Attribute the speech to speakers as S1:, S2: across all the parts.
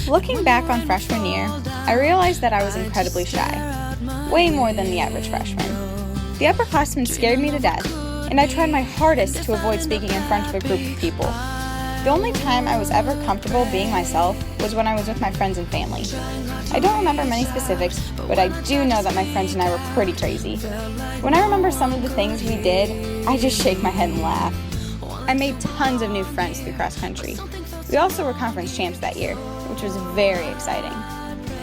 S1: Looking back on freshman year, I realized that I was incredibly shy, way more than the average freshman. The upperclassmen scared me to death, and I tried my hardest to avoid speaking in front of a group of people. The only time I was ever comfortable being myself was when I was with my friends and family. I don't remember many specifics, but I do know that my friends and I were pretty crazy. When I remember some of the things we did, I just shake my head and laugh. I made tons of new friends through cross country. We also were conference champs that year, which was very exciting.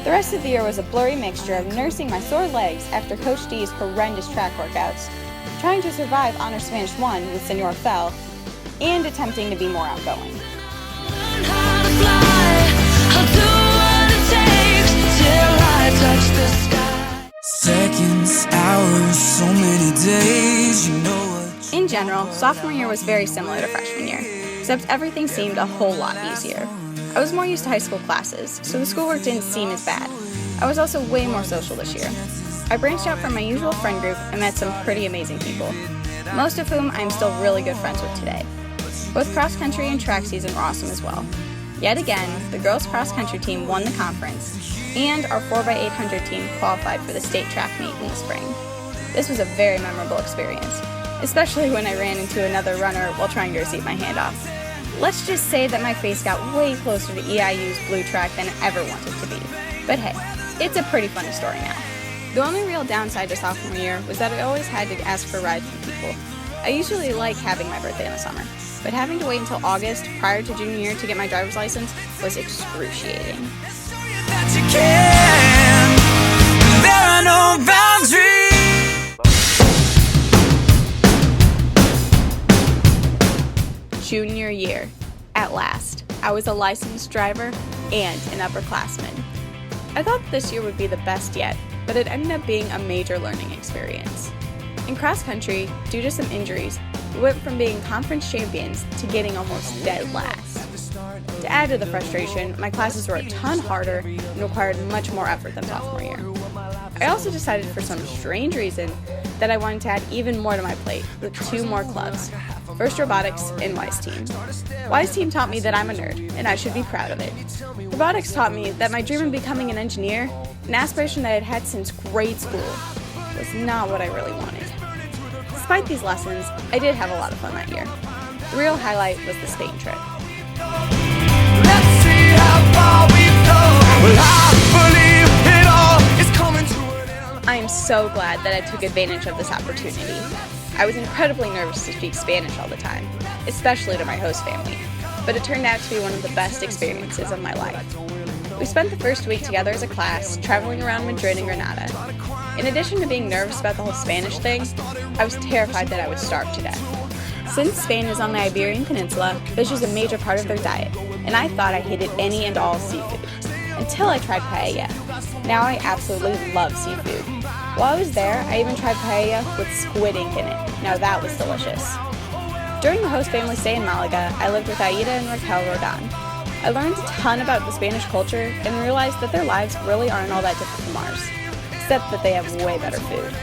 S1: The rest of the year was a blurry mixture of nursing my sore legs after Coach D's horrendous track workouts, trying to survive Honor Spanish 1 with Senor Fel, and attempting to be more outgoing.
S2: Seconds, hours, so many days,
S1: In general, sophomore year was very similar to freshman year, except everything seemed a whole lot easier. I was more used to high school classes, so the schoolwork didn't seem as bad. I was also way more social this year. I branched out from my usual friend group and met some pretty amazing people, most of whom I am still really good friends with today. Both cross country and track season were awesome as well. Yet again, the girls cross country team won the conference, and our 4x800 team qualified for the state track meet in the spring. This was a very memorable experience, especially when I ran into another runner while trying to receive my handoff. Let's just say that my face got way closer to EIU's blue track than it ever wanted to be. But hey, it's a pretty funny story now. The only real downside to sophomore year was that I always had to ask for rides from people. I usually like having my birthday in the summer, but having to wait until August prior to junior year to get my driver's license was excruciating.
S2: There are no boundaries.
S1: Junior year. At last, I was a licensed driver and an upperclassman. I thought this year would be the best yet, but it ended up being a major learning experience. In cross country, due to some injuries, we went from being conference champions to getting almost dead last. To add to the frustration, my classes were a ton harder and required much more effort than sophomore year. I also decided for some strange reason that I wanted to add even more to my plate with 2 more clubs. First Robotics and Wise Team. Wise Team taught me that I'm a nerd, and I should be proud of it. Robotics taught me that my dream of becoming an engineer, an aspiration that I'd had since grade school, was not what I really wanted. Despite these lessons, I did have a lot of fun that year. The real highlight was the Spain trip.
S2: Let's see how far we've come. Well, I believe it all is coming to an end.
S1: I am so glad that I took advantage of this opportunity. I was incredibly nervous to speak Spanish all the time, especially to my host family, but it turned out to be one of the best experiences of my life. We spent the first week together as a class, traveling around Madrid and Granada. In addition to being nervous about the whole Spanish thing, I was terrified that I would starve to death. Since Spain is on the Iberian Peninsula, fish is a major part of their diet, and I thought I hated any and all seafood, until I tried paella. Now I absolutely love seafood. While I was there, I even tried paella with squid ink in it. Now that was delicious. During the host family stay in Malaga, I lived with Aida and Raquel Rodan. I learned a ton about the Spanish culture and realized that their lives really aren't all that different from ours, except that they have way better food.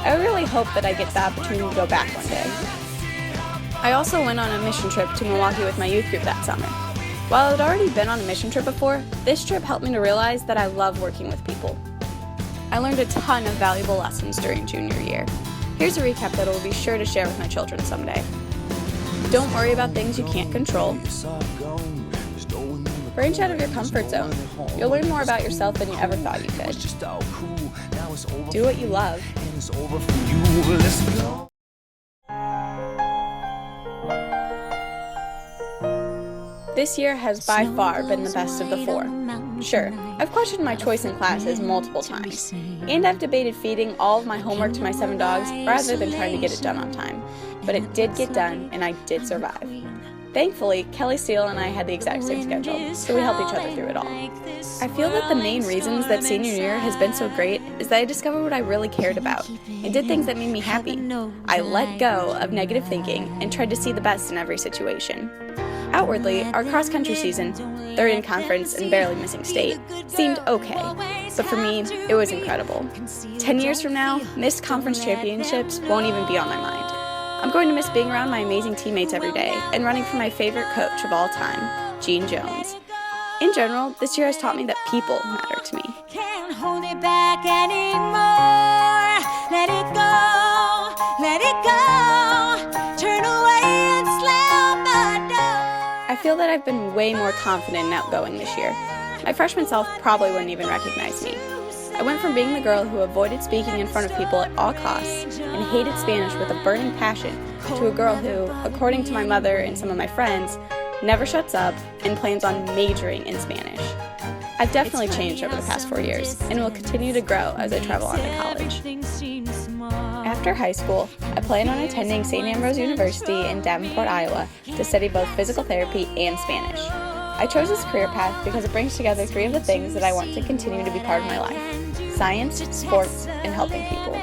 S1: I really hope that I get the opportunity to go back one day. I also went on a mission trip to Milwaukee with my youth group that summer. While I'd already been on a mission trip before, this trip helped me to realize that I love working with people. I learned a ton of valuable lessons during junior year. Here's a recap that I will be sure to share with my children someday. Don't worry about things you can't control. Branch out of your comfort zone. You'll learn more about yourself than you ever thought you could. Do what you love. This year has by far been the best of the 4. Sure, I've questioned my choice in classes multiple times, and I've debated feeding all of my homework to my 7 dogs rather than trying to get it done on time. But it did get done, and I did survive. Thankfully, Kelly Steele and I had the exact same schedule, so we helped each other through it all. I feel that the main reasons that senior year has been so great is that I discovered what I really cared about and did things that made me happy. I let go of negative thinking and tried to see the best in every situation. Outwardly, our cross-country season, 3rd in conference and barely missing state, seemed okay, but for me, it was incredible. 10 years from now, missed conference championships won't even be on my mind. I'm going to miss being around my amazing teammates every day and running for my favorite coach of all time, Gene Jones. In general, this year has taught me that people matter to me.
S2: Can't hold it back anymore. Let it go, let it go. Turn away and slam the door.
S1: I feel that I've been way more confident and outgoing this year. My freshman self probably wouldn't even recognize me. I went from being the girl who avoided speaking in front of people at all costs and hated Spanish with a burning passion to a girl who, according to my mother and some of my friends, never shuts up and plans on majoring in Spanish. I've definitely changed over the past 4 years and will continue to grow as I travel on to college. After high school, I plan on attending St. Ambrose University in Davenport, Iowa to study both physical therapy and Spanish. I chose this career path because it brings together 3 of the things that I want to continue to be part of my life: science, sports, and helping people.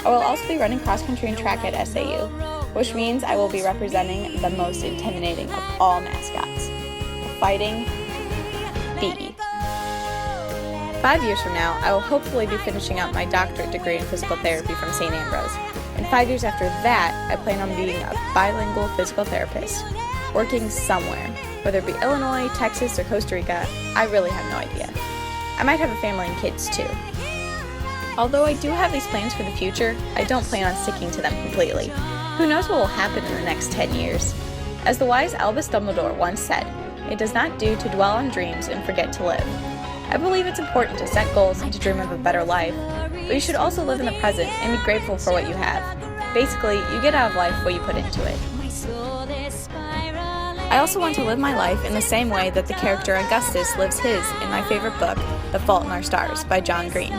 S1: I will also be running cross-country and track at SAU, which means I will be representing the most intimidating of all mascots, a fighting bee. 5 years from now, I will hopefully be finishing up my doctorate degree in physical therapy from St. Ambrose, and 5 years after that, I plan on being a bilingual physical therapist, working somewhere, whether it be Illinois, Texas, or Costa Rica. I really have no idea. I might have a family and kids too. Although I do have these plans for the future, I don't plan on sticking to them completely. Who knows what will happen in the next 10 years? As the wise Albus Dumbledore once said, "It does not do to dwell on dreams and forget to live." I believe it's important to set goals and to dream of a better life, but you should also live in the present and be grateful for what you have. Basically, you get out of life what you put into it. I also want to live my life in the same way that the character Augustus lives his in my favorite book, The Fault in Our Stars by John Green.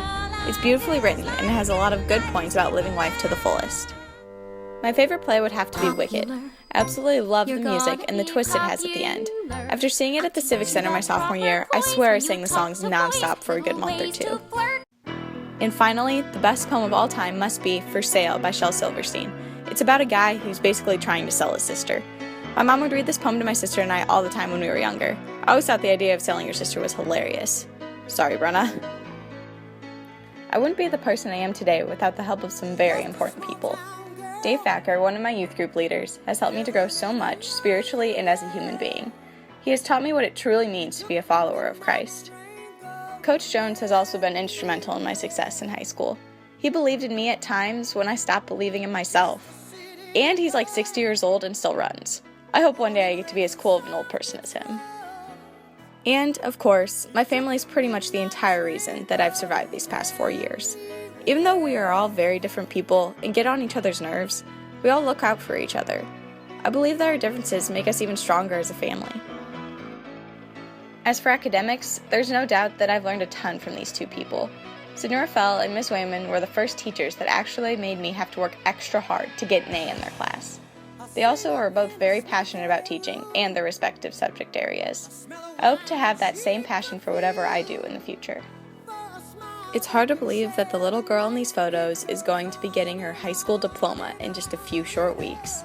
S1: It's beautifully written and it has a lot of good points about living life to the fullest. My favorite play would have to be Wicked. I absolutely love the music and the twist it has at the end. After seeing it at the Civic Center my sophomore year, I swear I sang the songs nonstop for a good month or 2. And finally, the best poem of all time must be For Sale by Shel Silverstein. It's about a guy who's basically trying to sell his sister. My mom would read this poem to my sister and I all the time when we were younger. I always thought the idea of selling your sister was hilarious. Sorry, Brenna. I wouldn't be the person I am today without the help of some very important people. Dave Thacker, one of my youth group leaders, has helped me to grow so much spiritually and as a human being. He has taught me what it truly means to be a follower of Christ. Coach Jones has also been instrumental in my success in high school. He believed in me at times when I stopped believing in myself. And he's like 60 years old and still runs. I hope one day I get to be as cool of an old person as him. And, of course, my family is pretty much the entire reason that I've survived these past 4 years. Even though we are all very different people and get on each other's nerves, we all look out for each other. I believe that our differences make us even stronger as a family. As for academics, there's no doubt that I've learned a ton from these 2 people. Senora Fell and Miss Wayman were the first teachers that actually made me have to work extra hard to get an A in their class. They also are both very passionate about teaching and their respective subject areas. I hope to have that same passion for whatever I do in the future. It's hard to believe that the little girl in these photos is going to be getting her high school diploma in just a few short weeks.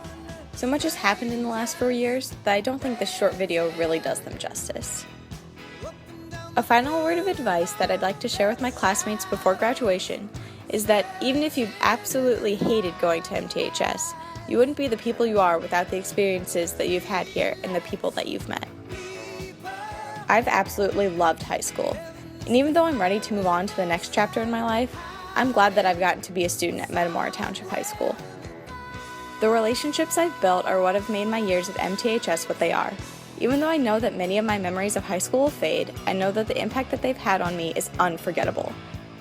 S1: So much has happened in the last 4 years that I don't think this short video really does them justice. A final word of advice that I'd like to share with my classmates before graduation is that even if you absolutely hated going to MTHS, you wouldn't be the people you are without the experiences that you've had here and the people that you've met. I've absolutely loved high school, and even though I'm ready to move on to the next chapter in my life, I'm glad that I've gotten to be a student at Metamora Township High School. The relationships I've built are what have made my years at MTHS what they are. Even though I know that many of my memories of high school will fade, I know that the impact that they've had on me is unforgettable.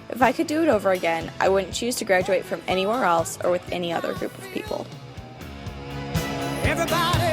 S1: If I could do it over again, I wouldn't choose to graduate from anywhere else or with any other group of people.
S2: Everybody